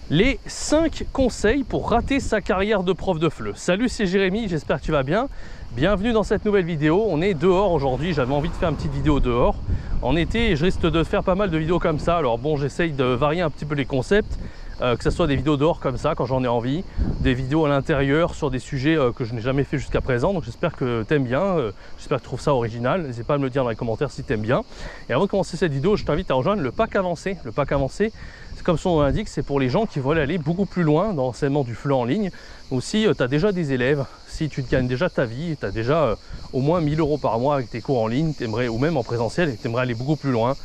Les 5 conseils pour rater sa carrière de prof de FLE. Salut, c'est Jérémy, j'espère que tu vas bien. Bienvenue dans cette nouvelle vidéo. On est dehors aujourd'hui, j'avais envie de faire une petite vidéo dehors. En été, je risque de faire pas mal de vidéos comme ça. Alors bon, j'essaye de varier un petit peu les concepts, que ce soit des vidéos dehors comme ça quand j'en ai envie, des vidéos à l'intérieur sur des sujets que je n'ai jamais fait jusqu'à présent. Donc j'espère que tu aimes bien, j'espère que tu trouves ça original. N'hésite pas à me le dire dans les commentaires si tu aimes bien. Et avant de commencer cette vidéo, je t'invite à rejoindre le pack avancé. Le pack avancé, comme son nom l'indique, c'est pour les gens qui veulent aller beaucoup plus loin dans l'enseignement du FLE en ligne. Donc si tu as déjà des élèves, si tu gagnes déjà ta vie, tu as déjà au moins 1000 € par mois avec tes cours en ligne, ou même en présentiel, et tu aimerais aller beaucoup plus loin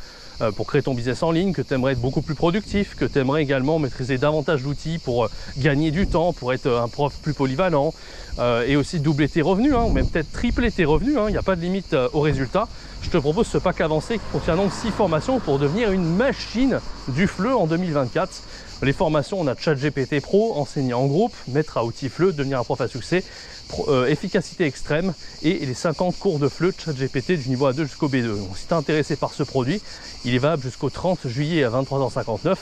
pour créer ton business en ligne, que tu aimerais être beaucoup plus productif, que tu aimerais également maîtriser davantage d'outils pour gagner du temps, pour être un prof plus polyvalent, et aussi doubler tes revenus, ou même peut-être tripler tes revenus, il n'y a pas de limite au résultat. Je te propose ce pack avancé qui contient donc 6 formations pour devenir une machine du FLE en 2024. Les formations, on a ChatGPT Pro, enseigner en groupe, maître à outils FLE, devenir un prof à succès, efficacité extrême et les 50 cours de FLE ChatGPT du niveau A2 jusqu'au B2. Donc si tu es intéressé par ce produit, il est valable jusqu'au 30 juillet à 23h59.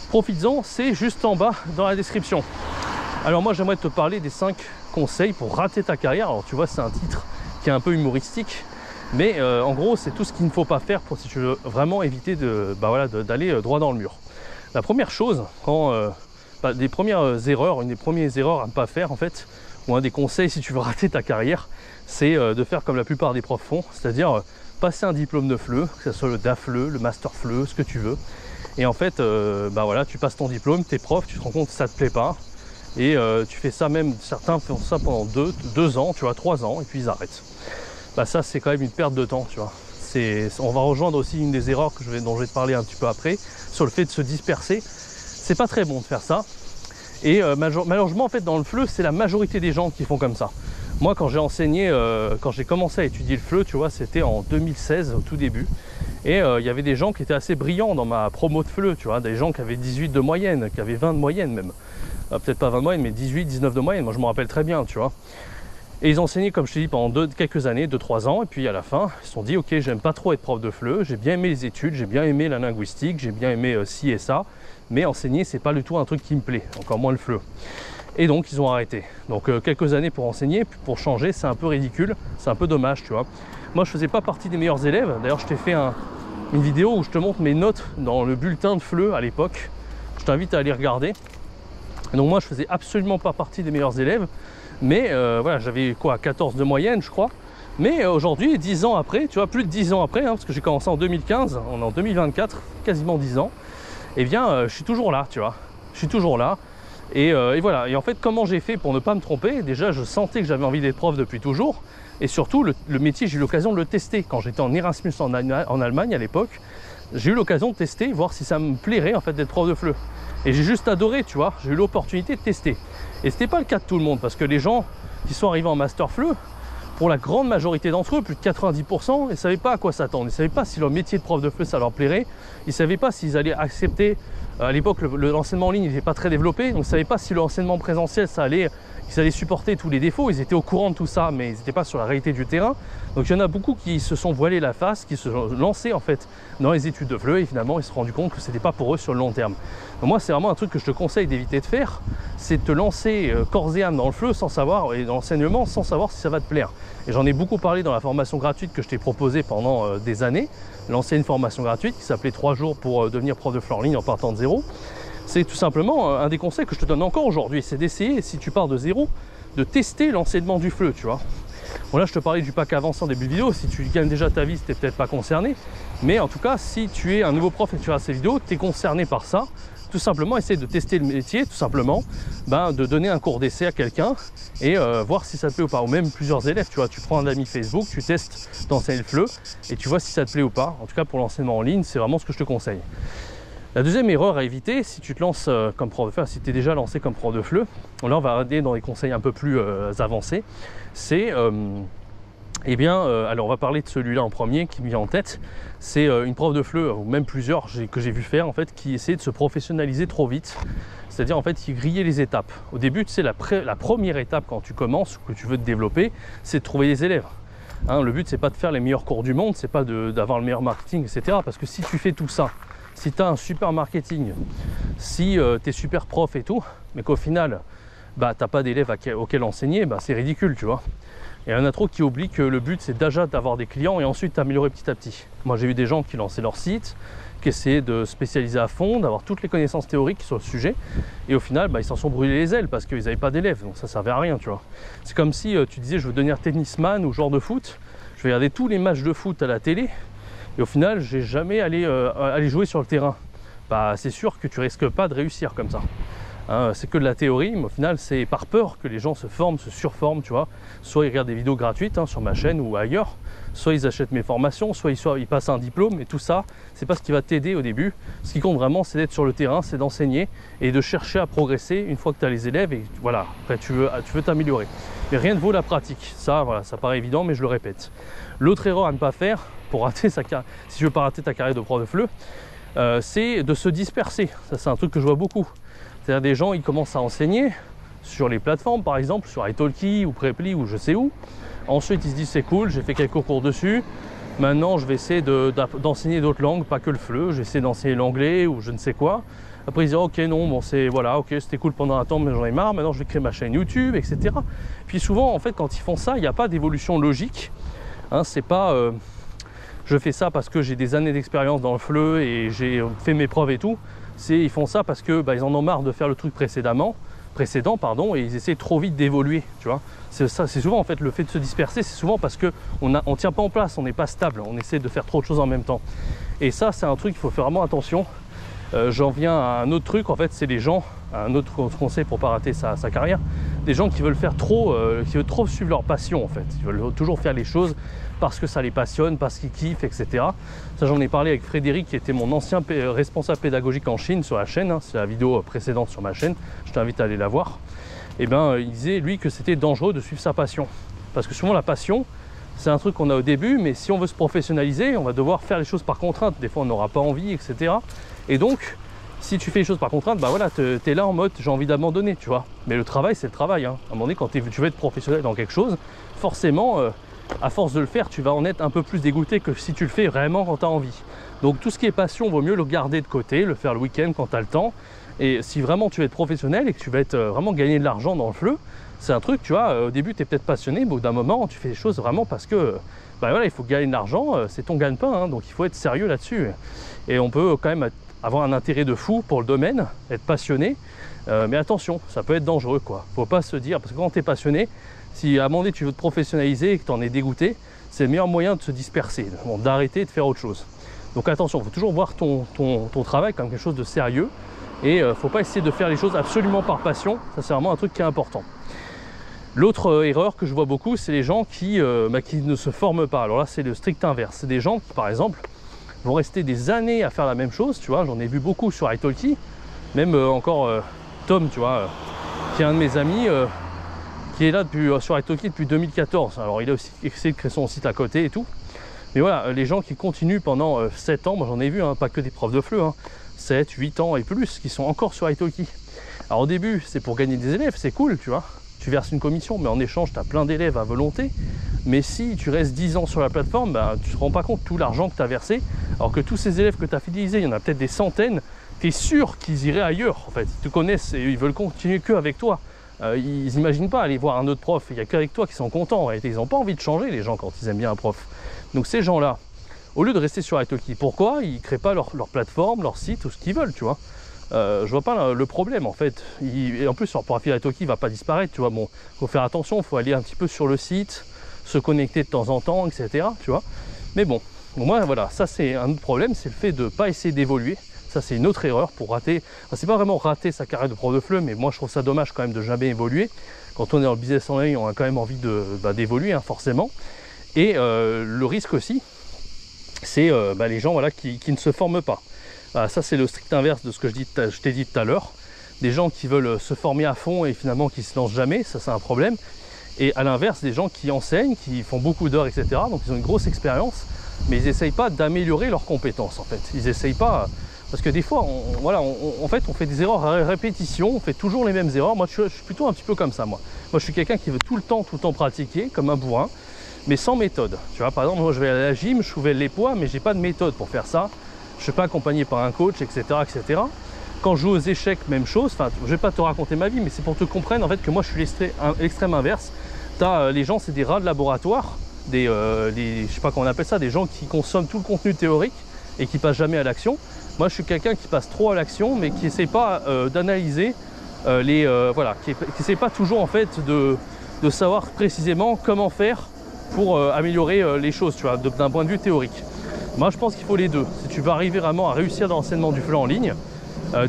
Profites-en, c'est juste en bas dans la description. Alors moi j'aimerais te parler des 5 conseils pour rater ta carrière. Alors tu vois, c'est un titre qui est un peu humoristique, mais en gros c'est tout ce qu'il ne faut pas faire pour si tu veux vraiment éviter d'aller droit dans le mur. La première chose, des premières erreurs, une des premières erreurs à ne pas faire en fait, ou un des conseils si tu veux rater ta carrière, c'est de faire comme la plupart des profs font, c'est-à-dire passer un diplôme de FLE, que ce soit le DAFLE, le Master FLE, ce que tu veux. Et en fait, tu passes ton diplôme, t'es prof, tu te rends compte que ça ne te plaît pas, et tu fais ça, même certains font ça pendant 2 ans, tu vois, 3 ans, et puis ils arrêtent. Ça c'est quand même une perte de temps, tu vois. On va rejoindre aussi une des erreurs dont je vais te parler un petit peu après, sur le fait de se disperser. C'est pas très bon de faire ça. Et malheureusement, en fait, dans le FLE, c'est la majorité des gens qui font comme ça. Moi, quand j'ai enseigné, quand j'ai commencé à étudier le FLE, tu vois, c'était en 2016, au tout début. Et il y avait des gens qui étaient assez brillants dans ma promo de FLE, tu vois, des gens qui avaient 18 de moyenne, qui avaient 20 de moyenne même. Peut-être pas 20 de moyenne, mais 18, 19 de moyenne. Moi, je me rappelle très bien, tu vois. Et ils enseignaient, comme je te dis, pendant quelques années, 2-3 ans. Et puis à la fin, ils se sont dit, ok, j'aime pas trop être prof de FLE, j'ai bien aimé les études, j'ai bien aimé la linguistique, j'ai bien aimé ci et ça. Mais enseigner, c'est pas du tout un truc qui me plaît, encore moins le FLE. Et donc, ils ont arrêté. Donc, quelques années pour enseigner, puis pour changer, c'est un peu ridicule, c'est un peu dommage, tu vois. Moi, je faisais pas partie des meilleurs élèves. D'ailleurs, je t'ai fait une vidéo où je te montre mes notes dans le bulletin de FLE à l'époque. Je t'invite à aller regarder. Donc, moi, je faisais absolument pas partie des meilleurs élèves. Mais voilà, j'avais quoi, 14 de moyenne, je crois. Mais aujourd'hui, 10 ans après, tu vois, plus de 10 ans après, parce que j'ai commencé en 2015, on est en 2024, quasiment 10 ans, eh bien, je suis toujours là, tu vois. Je suis toujours là. Et voilà. Et en fait, comment j'ai fait pour ne pas me tromper? Déjà, je sentais que j'avais envie d'être prof depuis toujours. Et surtout, le métier, j'ai eu l'occasion de le tester. Quand j'étais en Erasmus en Allemagne à l'époque, j'ai eu l'occasion de tester, voir si ça me plairait en fait d'être prof de FLE. Et j'ai juste adoré, tu vois. J'ai eu l'opportunité de tester. Et ce n'était pas le cas de tout le monde, parce que les gens qui sont arrivés en Master FLE, pour la grande majorité d'entre eux, plus de 90%, ils ne savaient pas à quoi s'attendre. Ils ne savaient pas si leur métier de prof de FLE, ça leur plairait. Ils ne savaient pas s'ils allaient accepter. À l'époque, l'enseignement en ligne n'était pas très développé, donc ils ne savaient pas si l'enseignement présentiel, ils allaient supporter tous les défauts. Ils étaient au courant de tout ça, mais ils n'étaient pas sur la réalité du terrain. Donc il y en a beaucoup qui se sont voilés la face, qui se sont lancés en fait dans les études de FLE, et finalement ils se sont rendus compte que ce n'était pas pour eux sur le long terme. Donc moi, c'est vraiment un truc que je te conseille d'éviter de faire, c'est de te lancer corps et âme dans le FLE sans savoir, et dans l'enseignement sans savoir si ça va te plaire. Et j'en ai beaucoup parlé dans la formation gratuite que je t'ai proposée pendant des années, lancer une formation gratuite qui s'appelait 3 jours pour devenir prof de FLE en ligne en partant de zéro. C'est tout simplement un des conseils que je te donne encore aujourd'hui, c'est d'essayer, si tu pars de zéro, de tester l'enseignement du FLE, tu vois. Bon, là, je te parlais du pack avancé en début de vidéo. Si tu gagnes déjà ta vie, tu n'es peut-être pas concerné. Mais en tout cas, si tu es un nouveau prof et que tu regardes ces vidéos, tu es concerné par ça. Tout simplement, essayer de tester le métier, tout simplement, de donner un cours d'essai à quelqu'un et voir si ça te plaît ou pas. Ou même plusieurs élèves, tu vois, tu prends un ami Facebook, tu testes d'enseigner le FLE et tu vois si ça te plaît ou pas. En tout cas, pour l'enseignement en ligne, c'est vraiment ce que je te conseille. La deuxième erreur à éviter, si tu te lances comme prof de FLE, si tu es déjà lancé comme prof de FLE, là on va aller dans des conseils un peu plus avancés, c'est, alors on va parler de celui-là en premier qui me vient en tête, c'est une prof de FLE, ou même plusieurs que j'ai vu faire en fait, qui essayaient de se professionnaliser trop vite, c'est-à-dire en fait qui grillaient les étapes. Au début, tu sais, la première étape quand tu commences, que tu veux te développer, c'est de trouver des élèves. Le but, c'est pas de faire les meilleurs cours du monde, c'est pas d'avoir le meilleur marketing, etc. Parce que si tu fais tout ça, si tu as un super marketing, Si tu es super prof et tout, mais qu'au final, bah, tu n'as pas d'élèves auxquels enseigner, bah, c'est ridicule, tu vois. Et il y en a trop qui oublient que le but, c'est déjà d'avoir des clients et ensuite t'améliorer petit à petit. Moi, j'ai vu des gens qui lançaient leur site, qui essayaient de spécialiser à fond, d'avoir toutes les connaissances théoriques sur le sujet. Et au final, bah, ils s'en sont brûlés les ailes parce qu'ils n'avaient pas d'élèves. Donc ça servait à rien, tu vois. C'est comme si tu disais, je veux devenir tennisman ou joueur de foot. Je vais regarder tous les matchs de foot à la télé. Et au final, j'ai jamais allé jouer sur le terrain. Bah, c'est sûr que tu risques pas de réussir comme ça. Hein, c'est que de la théorie, mais au final, c'est par peur que les gens se forment, se surforment, tu vois. Soit ils regardent des vidéos gratuites sur ma chaîne ou ailleurs, soit ils achètent mes formations, soit ils passent un diplôme, et tout ça, c'est pas ce qui va t'aider au début. Ce qui compte vraiment, c'est d'être sur le terrain, c'est d'enseigner et de chercher à progresser une fois que tu as les élèves, et voilà, après tu veux t'améliorer. Mais rien ne vaut la pratique. Ça, voilà, ça paraît évident, mais je le répète. L'autre erreur à ne pas faire pour rater si tu veux pas rater ta carrière de prof de FLE, c'est de se disperser. Ça, c'est un truc que je vois beaucoup. C'est-à-dire des gens, ils commencent à enseigner sur les plateformes, par exemple, sur italki ou Preply ou je sais où. Ensuite, ils se disent c'est cool, j'ai fait quelques cours dessus. Maintenant, je vais essayer d'enseigner d'autres langues, pas que le FLE. Je vais essayer d'enseigner l'anglais ou je ne sais quoi. Après, ils disent ok, non, bon, c'est voilà, ok, c'était cool pendant un temps, mais j'en ai marre. Maintenant, je vais créer ma chaîne YouTube, etc. Puis souvent, en fait, quand ils font ça, il n'y a pas d'évolution logique. Hein, c'est pas je fais ça parce que j'ai des années d'expérience dans le FLE et j'ai fait mes preuves et tout. Ils font ça parce que ils en ont marre de faire le truc précédent, et ils essaient trop vite d'évoluer, tu vois. C'est souvent en fait le fait de se disperser, c'est souvent parce que on tient pas en place, on n'est pas stable, on essaie de faire trop de choses en même temps. Et ça, c'est un truc, il faut faire vraiment attention. J'en viens à un autre truc, en fait, c'est les gens, un autre conseil pour pas rater sa carrière, des gens qui veulent faire trop, qui veulent trop suivre leur passion, en fait. Ils veulent toujours faire les choses parce que ça les passionne, parce qu'ils kiffent, etc. Ça, j'en ai parlé avec Frédéric, qui était mon ancien responsable pédagogique en Chine sur la chaîne. C'est la vidéo précédente sur ma chaîne. Je t'invite à aller la voir. Et il disait, lui, que c'était dangereux de suivre sa passion. Parce que souvent, la passion, c'est un truc qu'on a au début, mais si on veut se professionnaliser, on va devoir faire les choses par contrainte. Des fois, on n'aura pas envie, etc. Et donc, si tu fais les choses par contrainte, bah voilà, tu es là en mode j'ai envie d'abandonner, tu vois. Mais le travail, c'est le travail. Hein. À un moment donné, quand tu veux être professionnel dans quelque chose, forcément, à force de le faire, tu vas en être un peu plus dégoûté que si tu le fais vraiment quand tu as envie. Donc tout ce qui est passion, vaut mieux le garder de côté, le faire le week-end quand tu as le temps. Et si vraiment tu veux être professionnel et que tu vas être vraiment gagner de l'argent dans le FLE, c'est un truc, tu vois, au début tu es peut-être passionné, mais au bout d'un moment, tu fais les choses vraiment parce que, voilà, il faut gagner de l'argent, c'est ton gagne-pain, hein, donc il faut être sérieux là-dessus. Et on peut quand même avoir un intérêt de fou pour le domaine, être passionné, mais attention, ça peut être dangereux, quoi. Faut pas se dire, parce que quand tu es passionné, si à un moment donné tu veux te professionnaliser et que tu en es dégoûté, c'est le meilleur moyen de se disperser, d'arrêter et de faire autre chose. Donc attention, il faut toujours voir ton travail comme quelque chose de sérieux et il ne faut pas essayer de faire les choses absolument par passion, ça c'est vraiment un truc qui est important. L'autre erreur que je vois beaucoup, c'est les gens qui ne se forment pas. Alors là, c'est le strict inverse. C'est des gens qui, par exemple, vont rester des années à faire la même chose, tu vois, j'en ai vu beaucoup sur italki, même encore Tom, tu vois, qui est un de mes amis, qui est là sur italki depuis 2014. Alors il a aussi essayé de créer son site à côté et tout. Mais voilà, les gens qui continuent pendant 7 ans, moi j'en ai vu, hein, pas que des profs de FLE, hein, 7, 8 ans et plus, qui sont encore sur italki. Alors au début, c'est pour gagner des élèves, c'est cool, tu vois. Tu verses une commission, mais en échange, tu as plein d'élèves à volonté. Mais si tu restes 10 ans sur la plateforme, tu ne te rends pas compte de tout l'argent que tu as versé. Alors que tous ces élèves que tu as fidélisés, il y en a peut-être des centaines, tu es sûr qu'ils iraient ailleurs, en fait. Ils te connaissent et ils veulent continuer qu'avec toi. Ils n'imaginent pas aller voir un autre prof. Il n'y a qu'avec toi qu'ils sont contents. En réalité, ils n'ont pas envie de changer, les gens, quand ils aiment bien un prof. Donc ces gens-là, au lieu de rester sur italki, pourquoi ils ne créent pas leur plateforme, leur site ou ce qu'ils veulent, tu vois? Je vois pas le problème en fait. Et en plus, leur profil italki ne va pas disparaître, tu vois. Bon, faut faire attention, il faut aller un petit peu sur le site, se connecter de temps en temps, etc. Tu vois. Mais bon, moi voilà, ça c'est un autre problème, c'est le fait de ne pas essayer d'évoluer. Ça c'est une autre erreur pour rater. Enfin, c'est pas vraiment rater sa carrière de prof de FLE, mais moi je trouve ça dommage quand même de jamais évoluer. Quand on est dans le business en ligne, on a quand même envie d'évoluer, hein, forcément. Et le risque aussi, c'est les gens voilà, qui ne se forment pas. Ça c'est le strict inverse de ce que je t'ai dit tout à l'heure. Des gens qui veulent se former à fond et finalement qui ne se lancent jamais, ça c'est un problème. Et à l'inverse, des gens qui enseignent, qui font beaucoup d'heures, etc. Donc ils ont une grosse expérience, mais ils n'essayent pas d'améliorer leurs compétences en fait. Ils n'essayent pas, parce que des fois, en fait, on fait des erreurs à répétition, on fait toujours les mêmes erreurs. Moi je suis plutôt un petit peu comme ça, moi. Moi je suis quelqu'un qui veut tout le temps pratiquer, comme un bourrin, mais sans méthode. Tu vois, par exemple, moi je vais à la gym, je soulève les poids, mais j'ai pas de méthode pour faire ça. Je ne suis pas accompagné par un coach, etc., etc. Quand je joue aux échecs, même chose. Enfin, je vais pas te raconter ma vie, mais c'est pour que tu comprennes en fait que moi je suis l'extrême inverse. Les gens, c'est des rats de laboratoire, je sais pas comment on appelle ça, des gens qui consomment tout le contenu théorique et qui passent jamais à l'action. Moi je suis quelqu'un qui passe trop à l'action, mais qui essaie pas d'analyser voilà, qui essaie pas toujours en fait de savoir précisément comment faire pour améliorer les choses, tu vois, d'un point de vue théorique. Moi je pense qu'il faut les deux. Si tu veux arriver vraiment à réussir dans l'enseignement du FLE en ligne,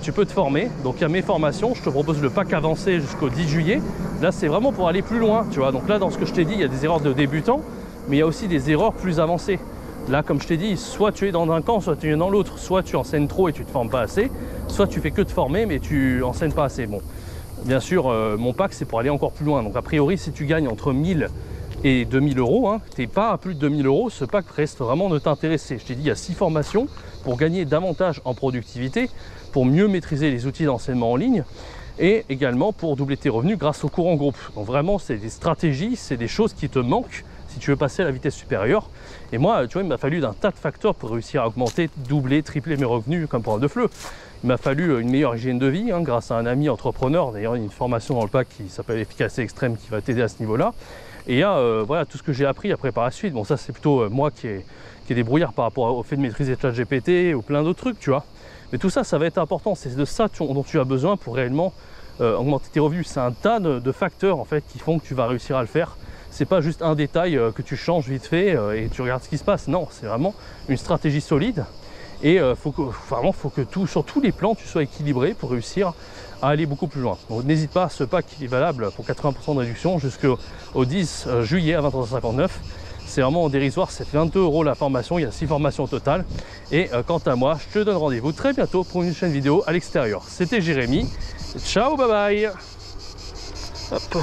tu peux te former. Donc il y a mes formations, je te propose le pack avancé jusqu'au 10 juillet. Là c'est vraiment pour aller plus loin, tu vois. Donc là dans ce que je t'ai dit, il y a des erreurs de débutants, mais il y a aussi des erreurs plus avancées. Là comme je t'ai dit, soit tu es dans un camp, soit tu es dans l'autre. Soit tu enseignes trop et tu te formes pas assez, soit tu fais que te former mais tu enseignes pas assez. Bon, bien sûr mon pack c'est pour aller encore plus loin. Donc a priori si tu gagnes entre 1000 et 2000 euros, hein, tu n'es pas à plus de 2000 euros, ce pack reste vraiment de t'intéresser. Je t'ai dit, il y a 6 formations pour gagner davantage en productivité, pour mieux maîtriser les outils d'enseignement en ligne et également pour doubler tes revenus grâce au cours en groupe. Donc vraiment, c'est des stratégies, c'est des choses qui te manquent si tu veux passer à la vitesse supérieure. Et moi, tu vois, il m'a fallu d'un tas de facteurs pour réussir à augmenter, doubler, tripler mes revenus comme prof de FLE. Il m'a fallu une meilleure hygiène de vie hein, grâce à un ami entrepreneur. D'ailleurs, il y a une formation dans le pack qui s'appelle Efficacité Extrême qui va t'aider à ce niveau-là. Et il y a voilà, tout ce que j'ai appris après par la suite. Bon, ça, c'est plutôt moi qui est débrouillard par rapport au fait de maîtriser ChatGPT ou plein d'autres trucs, tu vois. Mais tout ça, ça va être important. C'est de ça dont tu as besoin pour réellement augmenter tes revenus. C'est un tas de facteurs en fait qui font que tu vas réussir à le faire. C'est pas juste un détail que tu changes vite fait et tu regardes ce qui se passe. Non, c'est vraiment une stratégie solide. Et faut que sur tous les plans, tu sois équilibré pour réussir à aller beaucoup plus loin. Donc n'hésite pas, ce pack il est valable pour 80% de réduction jusqu'au 10 juillet à 23h59. C'est vraiment dérisoire, c'est 22 € la formation, il y a 6 formations au total. Et quant à moi, je te donne rendez-vous très bientôt pour une chaîne vidéo à l'extérieur. C'était Jérémy, ciao, bye bye. Hop.